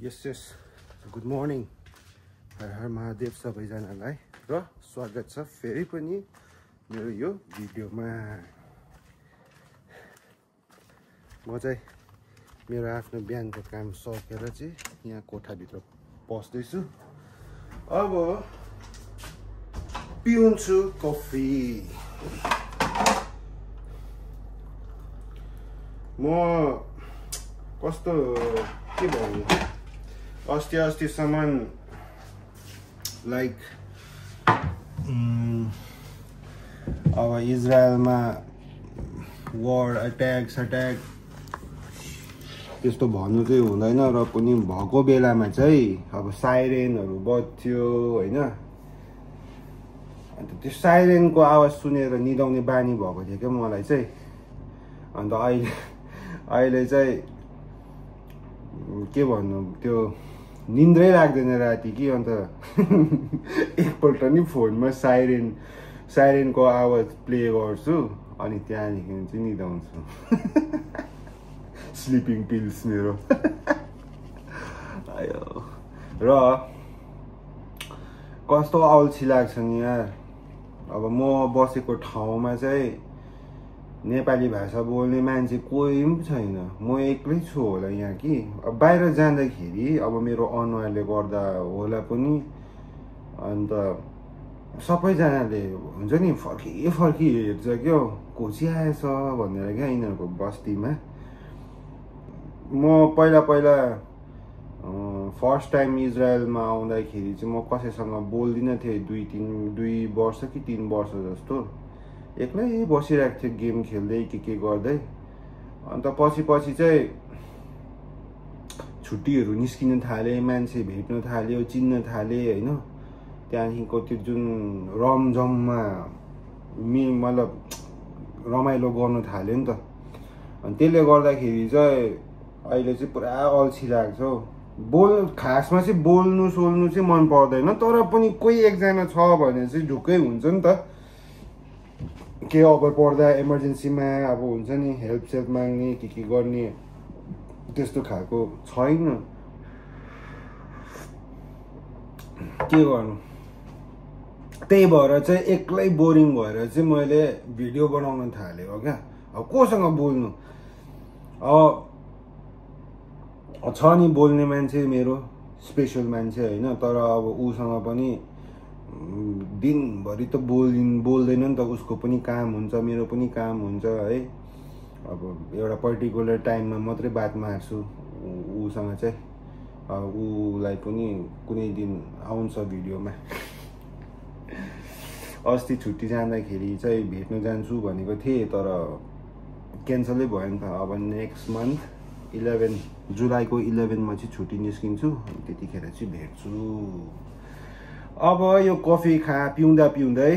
यस good morning हर हर महादेव सबैजनालाई र स्वागत छ फेरि पनि मेरो यो भिडियोमा। म चाहिँ मेरो आफ्नो बिहानको काम सकेर चाहिँ यहाँ कोठाभित्र पस्दैछु। अब पिउँछु कफी। म कस्तो के भन्नु, अस्तिसम्म लाइक अब इजरायलमा वार अट्याक त्यस्तो भन्नु चाहिँ हुँदैन, र पनि भएको बेलामा चाहिँ अब साइरेनहरू बज्थ्यो होइन। अन्त त्यो साइरेनको आवाज सुनेर निदाउने बानी भएको थियो क्या मलाई चाहिँ। अन्त अहिले चाहिँ के भन्नु, त्यो निन्द्रै लाग्दैन राति कि। अन्त एकपल्ट नि फोनमा साइरेनको आवाज प्ले गर्छु अनि त्यहाँदेखि चाहिँ निदाउँछु। स्लिपिङ पिल्स मेरो। आयो र कस्तो अल्छी लाग्छ नि यार। अब म बसेको ठाउँमा चाहिँ नेपाली भाषा बोल्ने मान्छे कोही पनि छैन, म एक्लै छु होला यहाँ कि। अब बाहिर जाँदाखेरि अब मेरो अनुहारले गर्दा होला पनि, अन्त सबैजनाले हुन्छ नि फर्की हेर्छ क्या, कोची आएछ भनेर क्या यिनीहरूको बस्तीमा। म पहिला फर्स्ट टाइम इजरायलमा आउँदाखेरि चाहिँ म कसैसँग बोल्दिनँ थिएँ। 2 वर्ष कि 3 वर्ष जस्तो एक्लै बसिरहेको थियो गेम खेल्दै के गर्दै। अन्त पछि चाहिँ छुट्टीहरू निस्किन थाले, मान्छे भेट्न थाल्यो, चिन्न थाले होइन। त्यहाँदेखिको त्यो जुन रमझममा मतलब रमाइलो गर्नु थाल्यो नि त। अनि त्यसले गर्दाखेरि चाहिँ अहिले चाहिँ पुरा अल्छी लाग्छ हौ। खासमा चाहिँ बोल्नु सोल्नु चाहिँ मन पर्दैन, तर पनि कोही एकजना छ भने चाहिँ ढुक्कै हुन्छ नि त। के अब पर्दा इमर्जेन्सीमा अब हुन्छ नि हेल्प माग्ने के गर्ने त्यस्तो खालको छैन। के गर्नु, त्यही भएर चाहिँ एक्लै बोरिङ भएर चाहिँ मैले भिडियो बनाउन थालेँ हो क्या। अब कोसँग बोल्नु, छ नि बोल्ने मान्छे मेरो स्पेसल मान्छे होइन, तर अब उसँग पनि दिनभरि त बोल्दैन नि त। उसको पनि काम हुन्छ, मेरो पनि काम हुन्छ है। अब एउटा पर्टिकुलर टाइममा मात्रै बात मार्छु उसँग चाहिँ। उसलाई पनि कुनै दिन आउँछ भिडियोमा। अस्ति छुट्टी जाँदाखेरि चाहिँ भेट्न जान्छु भनेको थिएँ, तर क्यान्सलै भयो नि त। अब नेक्स्ट मन्थ 11 जुलाईको 11मा चाहिँ छुट्टी निस्किन्छु, त्यतिखेर चाहिँ भेट्छु। अब यो कफी पिउँदै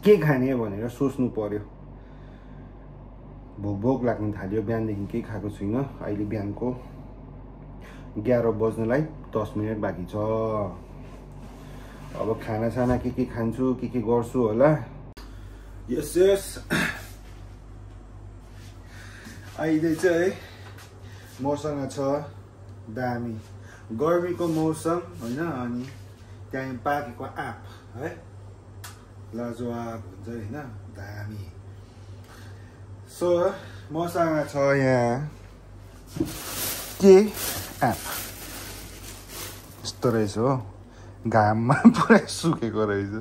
के खाने भनेर सोच्नु पर्यो। भोक लाग्न थाल्यो, बिहानदेखि केही खाएको छुइनँ। अहिले बिहानको 11 बज्नलाई 10 मिनट बाँकी छ। अब खानासाना के खान्छु, के गर्छु होला। यस अहिले चाहिँ मसँग छ दामी गर्मीको मौसम होइन, अनि त्यहाँ पाकेको आँप है, लाजवाब हुन्छ होइन, दामी। सो मसँग छ यहाँ के आँप यस्तो रहेछ हो, घाममा पुरा सुकेको रहेछ।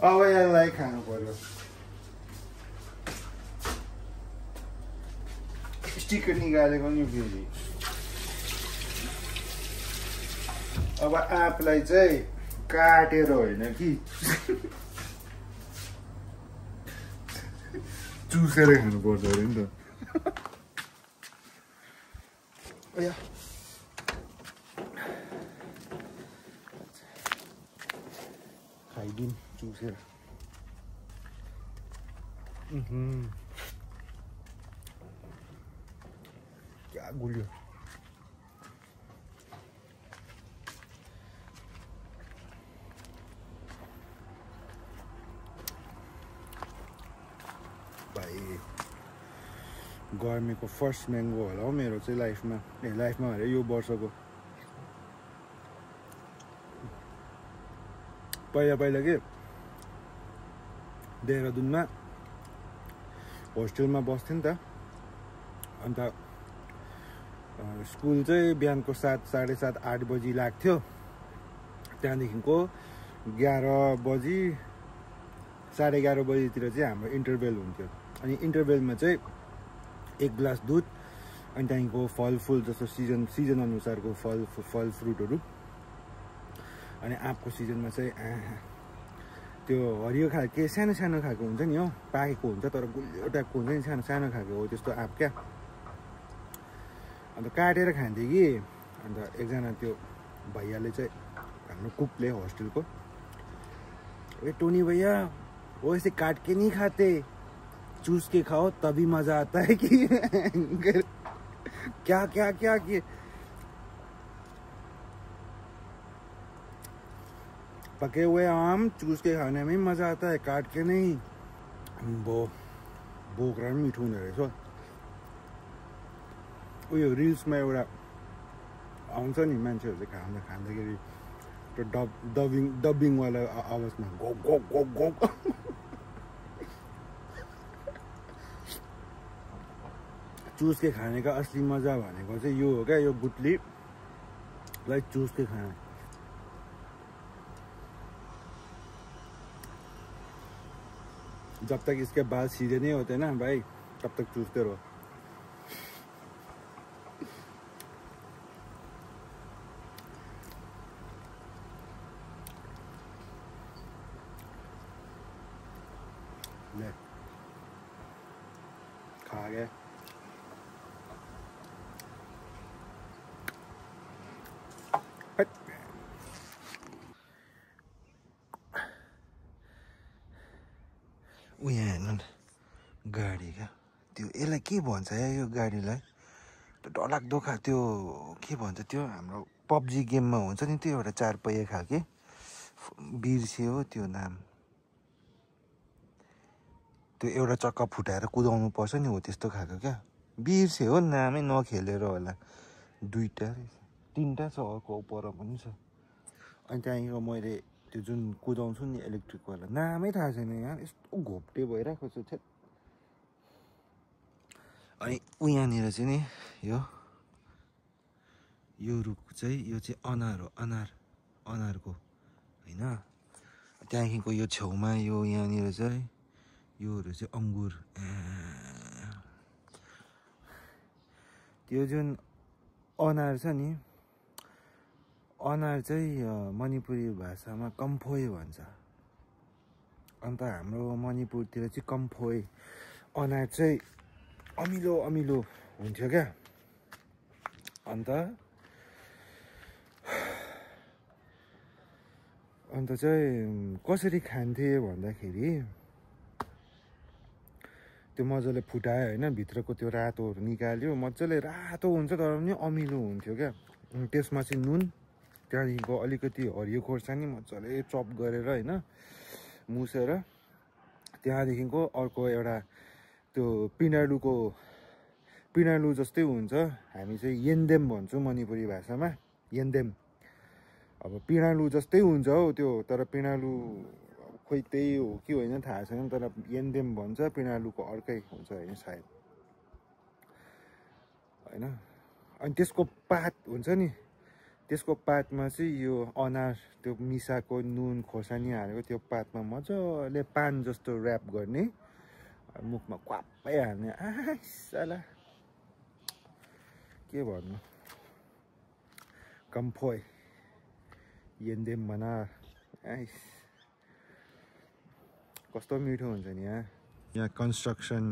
अब यसलाई खानु पर्यो। स्टिकर निकालेको नि फेरि। अब आँपलाई चाहिँ काटेर होइन कि चुसेर खानु पर्छ अरे नि त। खाइदिउँ चुसेर। क्या गुलियो। गर्मीको फर्स्ट म्याङ्गो होला हो मेरो चाहिँ लाइफमा अरे यो वर्षको पहिला के देहरादुनमा होस्टेलमा बस्थेँ नि त अन्त स्कुल चाहिँ बिहानको 7, 7:30, 8 बजी लाग्थ्यो त्यहाँदेखिको 11 बजी 11:30 बजीतिर चाहिँ हाम्रो इन्टरभेल हुन्थ्यो अनि इन्टरभेलमा चाहिँ 1 ग्लास दुध अनि त्यहाँदेखिको फलफुल जस्तो सिजन अनुसारको फल फ्रुटहरू अनि आँपको सिजनमा चाहिँ त्यो हरियो खालके सानो खालको हुन्छ नि हो पाकेको हुन्छ तर गुलियो टाइपको हुन्छ नि सानो खालको हो त्यस्तो आँप क्या अन्त काटेर खान्थेँ कि अन्त एकजना त्यो भैयाले चाहिँ हाम्रो कुकले हॉस्टल को ए टोनी भैया वो ऐसे काट के नहीं खाते चूस के खाओ तभी मजा आता है कि क्या कि पके हुए आम चूस के खाने में मजा आता है काट के नहीं बोक्रा पनि मिठो हुने रहेछ उयो रिल्समा एउटा आउँछ नि मान्छेहरूले खाँदाखेरि त्यो डबिङवाला आवाजमा गो गो गो गो चुस के खाने का असली मजा भनेको चाहिँ यो हो क्या यो गुटलीलाई चुस के खाना जब तक इसके बाल सीधे नहीं होते ना भाई तब तक चूसते रहो ले खा गए यहाँ हेर्नु गाडी क्या त्यो यसलाई के भन्छ या यो गाडीलाई त्यो डरलाग्दो त्यो के भन्छ त्यो हाम्रो पबजी गेममा हुन्छ नि त्यो एउटा 4 पहिया खालके बिर्स्यो त्यो नाम त्यो एउटा चक्का फुटाएर कुदाउनु पर्छ नि हो त्यस्तो खालको क्या बिर्स्यो हो नामै नखेलेर होला 2टा 3टा छ अर्को पर पनि छ अनि त्यहाँदेखिको मैले त्यो जुन कुदाउँछु नि इलेक्ट्रिक वाला नामै थाहा छैन यहाँ यस्तो घोप्टे भइरहेको छ छ्याट अनि यहाँनिर चाहिँ नि यो रुख चाहिँ यो चाहिँ अनार हो अनारको होइन त्यहाँदेखिको यो छेउमा यो यहाँनिर चाहिँ योहरू चाहिँ अङ्गुर त्यो जुन अनार छ नि अनार चाहिँ मणिपुरी भाषामा कम्फोय भन्छ अन्त हाम्रो मणिपुरतिर चाहिँ कम्फोय अनार चाहिँ अमिलो हुन्थ्यो क्या अन्त चाहिँ कसरी खान्थे भन्दाखेरि त्यो मजाले फुटायो होइन भित्रको त्यो रातोहरू निकाल्यो मजाले रातो हुन्छ तर पनि अमिलो हुन्थ्यो क्या त्यसमा चाहिँ नुन त्यहाँदेखिको अलिकति हरियो खोर्सानी मजाले चप गरेर होइन मुसेर त्यहाँदेखिको अर्को एउटा त्यो पिँडालु जस्तै हुन्छ हामी चाहिँ येन्देम भन्छौँ मणिपुरी भाषामा येन्देम अब पिँडालु जस्तै हुन्छ हौ त्यो तर पिँडालु खोइ त्यही हो कि होइन थाहा छैन तर येन्देम भन्छ पिँडालुको अर्कै हुन्छ होइन सायद होइन अनि त्यसको पात हुन्छ नि त्यसको पातमा चाहिँ यो अनार त्यो मिसाको नुन खोर्सानी हालेको त्यो पातमा मजाले पान जस्तो ऱ्याप गर्ने मुखमा क्वाप्पै हाल्ने साला के भन्नु कम्फोय येन्देम बना कस्तो मिठो हुन्छ नि यहाँ कन्स्ट्रक्सन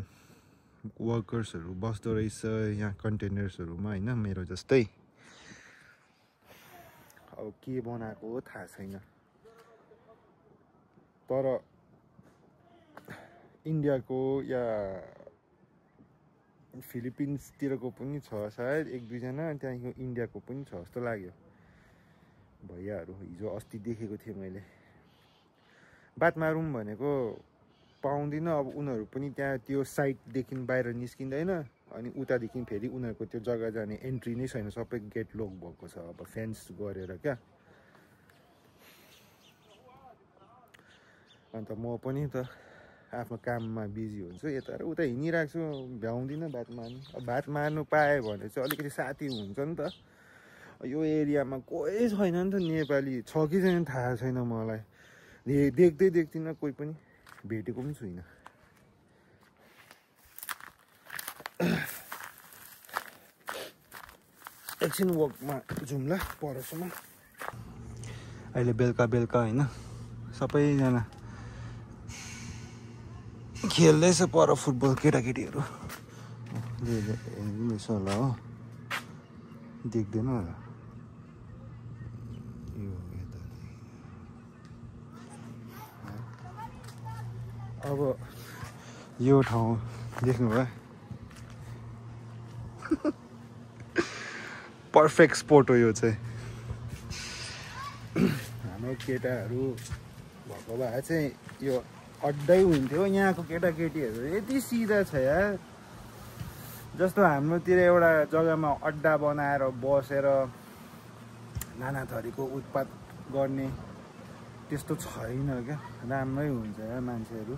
वर्कर्सहरू बस्दो रहेछ यहाँ कन्टेनर्सहरूमा होइन मेरो जस्तै अब के बनाएको हो थाहा छैन तर इन्डियाको या फिलिपिन्सतिरको पनि छ सायद 1-2 जना त्यहाँदेखिको इन्डियाको पनि छ जस्तो लाग्यो भैयाहरू हिजो अस्ति देखेको थिएँ मैले बात मारौँ भनेको पाउँदिनँ अब उनीहरू पनि त्यहाँ त्यो साइटदेखि बाहिर निस्किँदैन अनि उतादेखि फेरि उनीहरूको त्यो जग्गा जाने एन्ट्री नै छैन, सबै गेट लक भएको छ अब फेन्स गरेर क्या। अन्त म पनि त आफ्नो काममा बिजी हुन्छु, यता र उता हिँडिरहेको छु, भ्याउँदिनँ भात मार्नु। अब भात मार्नु पाएँ भने चाहिँ अलिकति साथी हुन्छ नि त। यो एरियामा कोही छैन नि त नेपाली, छ कि छैन थाहा छैन मलाई, देख्दिनँ कोही पनि, भेटेको पनि छुइनँ। एकछिन वकमा जाउँ ल परसम्म। अहिले बेलुका होइन, सबैजना खेल्दैछ पर फुटबल केटाकेटीहरू। हेर्नुहोस् होला हो, देख्दैन होला यो यता। अब यो ठाउँ देख्नुभयो, पर्फेक्ट स्पोट हो यो चाहिँ। हाम्रो केटाहरू भएको भए चाहिँ यो अड्डै हुन्थ्यो। यहाँको केटाकेटीहरू यति सिधा छ यार, जस्तो हाम्रोतिर एउटा जग्गामा अड्डा बनाएर बसेर नाना थरीको उत्पात गर्ने त्यस्तो छैन क्या, राम्रै हुन्छ यार मान्छेहरू।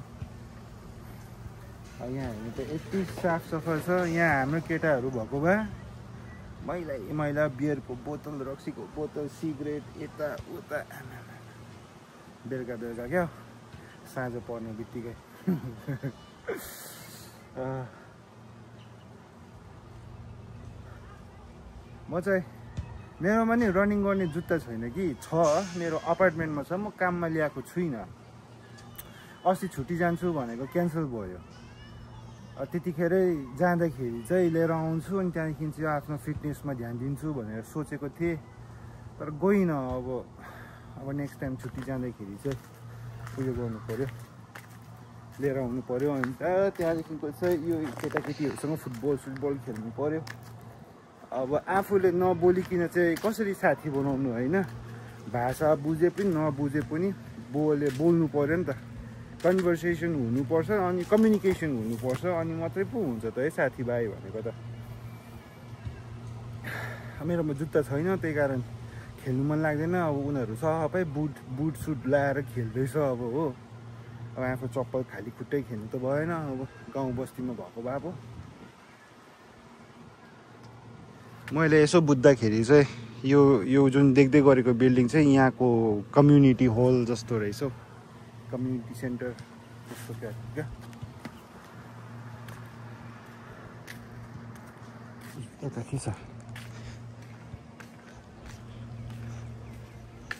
यहाँ हेर्नु त यति साफ सफा छ। यहाँ हाम्रो केटाहरू भएको भए मैला बियरको बोतल, रक्सीको बोतल, सिगरेट यता उता, बेलुका क्या साँझ पर्ने बित्तिकै। म चाहिँ मेरोमा नि रनिङ गर्ने जुत्ता छैन कि, छ मेरो अपार्टमेन्टमा छ, म काममा ल्याएको छुइनँ। अस्ति छुट्टी जान्छु भनेको क्यान्सल भयो। त्यतिखेरै जाँदाखेरि चाहिँ लिएर आउँछु, अनि त्यहाँदेखि चाहिँ आफ्नो फिटनेसमा ध्यान दिन्छु भनेर सोचेको थिएँ, तर गइनँ। अब नेक्स्ट टाइम छुट्टी जाँदाखेरि चाहिँ उयो गर्नु पऱ्यो, लिएर आउनु पऱ्यो। अन्त त्यहाँदेखिको चाहिँ यो केटाकेटीहरूसँग फुटबल खेल्नु पऱ्यो। अब आफूले नबोलिकन चाहिँ कसरी साथी बनाउनु होइन, भाषा बुझे पनि नबुझे पनि बोल्नु पऱ्यो नि त। कन्भर्सेसन हुनुपर्छ, अनि कम्युनिकेसन हुनुपर्छ, अनि मात्रै पो हुन्छ त है साथीभाइ भनेको त। मेरोमा जुत्ता छैन, त्यही कारण खेल्नु मन लाग्दैन। अब उनीहरू सबै बुट सुट लाएर खेल्दैछ अब हो। अब आफू चप्पल खाली खुट्टै खेल्नु त भएन, अब गाउँ बस्तीमा भएको भए पो। मैले यसो बुझ्दाखेरि चाहिँ यो जुन देख्दै गरेको बिल्डिङ चाहिँ यहाँको कम्युनिटी हल जस्तो रहेछ, कम्युनिटी सेन्टर जस्तो क्या। यता के छ,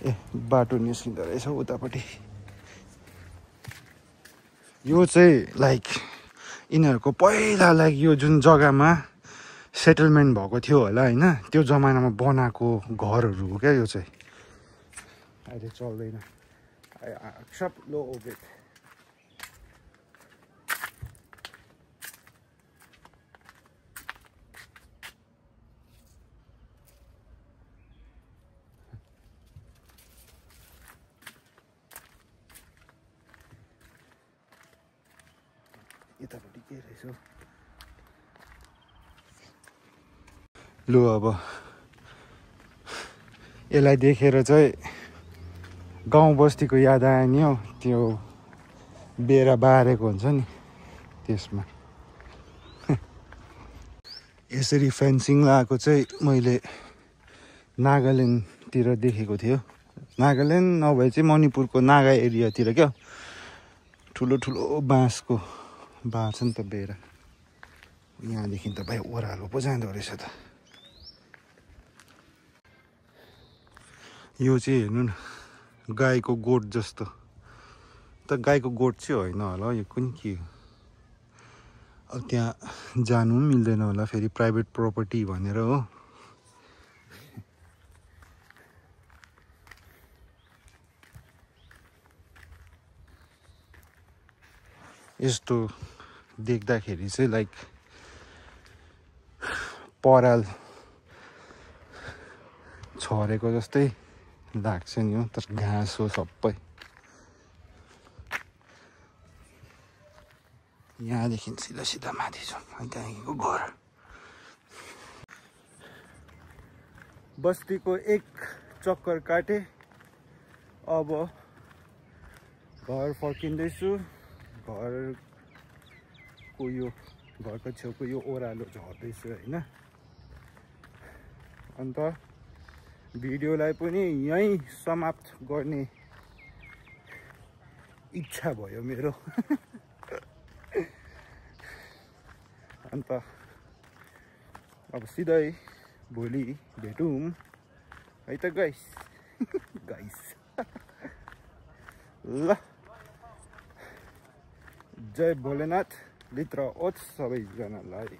ए बाटो निस्किँदो रहेछ उतापट्टि। यो चाहिँ लाइक यिनीहरूको पहिला लाइक यो जुन जग्गामा सेटलमेन्ट भएको थियो होला होइन, त्यो जमानामा बनाएको घरहरू हो क्या यो चाहिँ। अहिले चल्दैन, सब लो ओभर। यतापट्टि के रहेछ लु। अब यसलाई देखेर चाहिँ गाउँ बस्तीको याद आयो नि हौ, त्यो बेरा बारेको हुन्छ नि त्यसमा। यसरी फेन्सिङ लगाएको चाहिँ मैले नागाल्यान्डतिर देखेको थियो। नागाल्यान्ड नभए चाहिँ मणिपुरको नागा एरियातिर क्या, ठुलो बाँसको बाँस नि त बेरा। यहाँदेखि त भाइ ओह्रालो पो जाँदो रहेछ त। यो चाहिँ हेर्नु न, गाईको गोठ जस्तो त। गाईको गोठ चाहिँ होइन होला, यो कुन के हो। अब त्यहाँ जानु पनि मिल्दैन होला, फेरि प्राइभेट प्रपर्टी भनेर हो। यस्तो देख्दाखेरि चाहिँ लाइक पराल छरेको जस्तै लाग्छ नि हो, तर घाँस हो सबै। यहाँदेखि सिधा माथि छ, अनि त्यहाँदेखिको घर। बस्तीको एक चक्कर काटे अब घर फर्किँदैछु घरको छेउको यो ओह्रालो झर्दैछु हैन अन्त भिडियोलाई पनि यही समाप्त गर्ने इच्छा भयो मेरो अन्त अब सिधै भोलि भेटौँ है त गाइस ल जय भोलेनाथ लित्र ओत सबैजनालाई।